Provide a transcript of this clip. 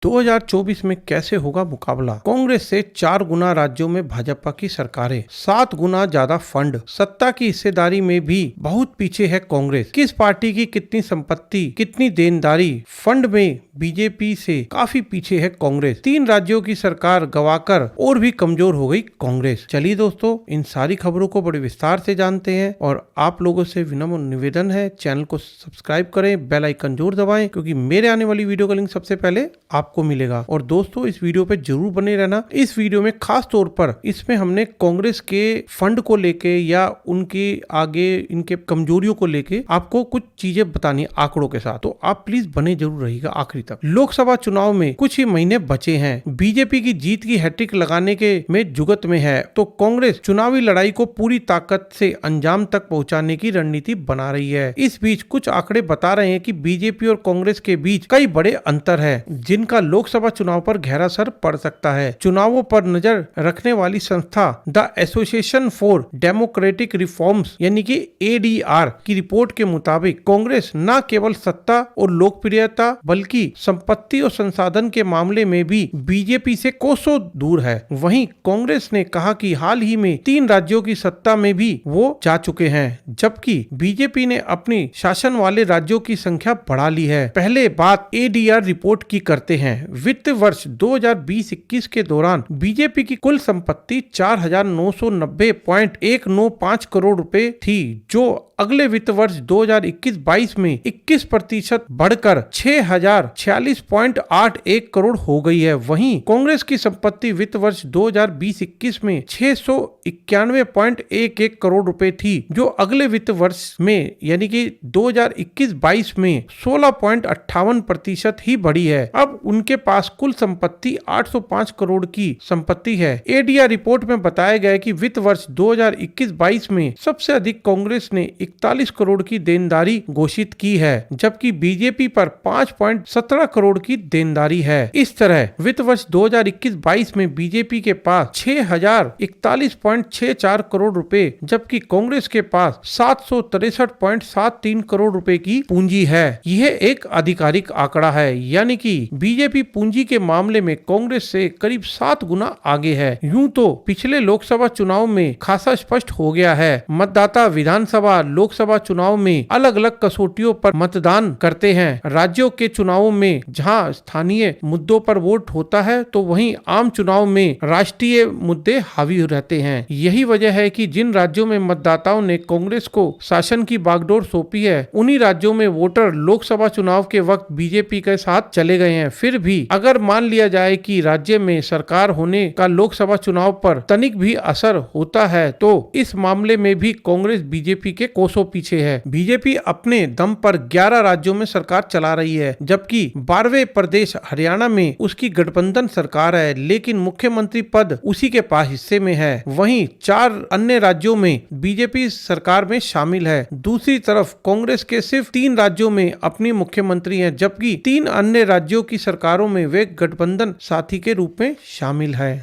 2024 में कैसे होगा मुकाबला? कांग्रेस से 4 गुना राज्यों में भाजपा की सरकारें, 7 गुना ज्यादा फंड, सत्ता की हिस्सेदारी में भी बहुत पीछे है कांग्रेस। किस पार्टी की कितनी संपत्ति, कितनी देनदारी, फंड में बीजेपी से काफी पीछे है कांग्रेस। 3 राज्यों की सरकार गवाकर और भी कमजोर हो गई कांग्रेस। चलिए दोस्तों, इन सारी खबरों को बड़े विस्तार से जानते हैं और आप लोगों से विनम्र निवेदन है, चैनल को सब्सक्राइब करें, बेल आइकन जरूर दबाएं, क्योंकि मेरे आने वाली वीडियो का लिंक सबसे पहले आपको मिलेगा। और दोस्तों, इस वीडियो पे जरूर बने रहना। इस वीडियो में खास तौर पर इसमें हमने कांग्रेस के फंड को लेके या उनके आगे इनके कमजोरियों को लेके आपको कुछ चीजें बतानी आंकड़ों के साथ, तो आप प्लीज बने जरूर रहिएगा आखिरी तक। लोकसभा चुनाव में कुछ ही महीने बचे हैं। बीजेपी की जीत की हैट्रिक लगाने के में जुगत में है, तो कांग्रेस चुनावी लड़ाई को पूरी ताकत से अंजाम तक पहुंचाने की रणनीति बना रही है। इस बीच कुछ आंकड़े बता रहे हैं कि बीजेपी और कांग्रेस के बीच कई बड़े अंतर है, जिनका लोकसभा चुनाव पर गहरा असर पड़ सकता है। चुनावों पर नजर रखने वाली संस्था the association for democratic reforms यानी कि ADR की रिपोर्ट के मुताबिक कांग्रेस न केवल सत्ता और लोकप्रियता बल्कि संपत्ति और संसाधन के मामले में भी बीजेपी से कोसों दूर है। वहीं कांग्रेस ने कहा कि हाल ही में 3 राज्यों की सत्ता में भी वो जा चुके हैं, जबकि बीजेपी ने अपनी शासन वाले राज्यों की संख्या बढ़ा ली है। पहले बात ADR रिपोर्ट की करते हैं। वित्त वर्ष 2020-21 के दौरान बीजेपी की कुल संपत्ति 4,990.195 करोड़ रुपए थी, जो अगले वित्त वर्ष 2021-22 में 21% बढ़कर 6,046.81 करोड़ हो गई है। वहीं कांग्रेस की संपत्ति वित्त वर्ष 2020-21 में 691.11 करोड़ रुपए थी, जो अगले वित्त वर्ष में यानी कि 2021-22 में 16.58% ही बढ़ी है। अब उनके पास कुल संपत्ति 805 करोड़ की संपत्ति है। ADR रिपोर्ट में बताया गया है कि वित्त वर्ष 2021-22 में सबसे अधिक कांग्रेस ने 41 करोड़ की देनदारी घोषित की है, जबकि बीजेपी पर 5.17 करोड़ की देनदारी है। इस तरह वित्त वर्ष 2021-22 में बीजेपी के पास 6,041.64 करोड़ रुपए, जबकि कांग्रेस के पास 763.73 करोड़ रुपए की पूंजी है। यह एक आधिकारिक आंकड़ा है, यानी कि बीजेपी पूंजी के मामले में कांग्रेस से करीब 7 गुना आगे है। यूं तो पिछले लोकसभा चुनाव में खासा स्पष्ट हो गया है। मतदाता विधानसभा लोकसभा चुनाव में अलग अलग कसौटियों पर मतदान करते हैं। राज्यों के चुनावों में जहां स्थानीय मुद्दों पर वोट होता है, तो वहीं आम चुनाव में राष्ट्रीय मुद्दे हावी रहते हैं। यही वजह है कि जिन राज्यों में मतदाताओं ने कांग्रेस को शासन की बागडोर सौंपी है, उन्हीं राज्यों में वोटर लोकसभा चुनाव के वक्त बीजेपी के साथ चले गए हैं। फिर भी अगर मान लिया जाए कि राज्य में सरकार होने का लोकसभा चुनाव पर तनिक भी असर होता है, तो इस मामले में भी कांग्रेस बीजेपी के कोसों पीछे है। बीजेपी अपने दम पर 11 राज्यों में सरकार चला रही है, जबकि 12वें प्रदेश हरियाणा में उसकी गठबंधन सरकार है, लेकिन मुख्यमंत्री पद उसी के पास हिस्से में है। वहीं 4 अन्य राज्यों में बीजेपी सरकार में शामिल है। दूसरी तरफ कांग्रेस के सिर्फ 3 राज्यों में अपनी मुख्यमंत्री हैं, जबकि 3 अन्य राज्यों की सरकारों में वे गठबंधन साथी के रूप में शामिल है।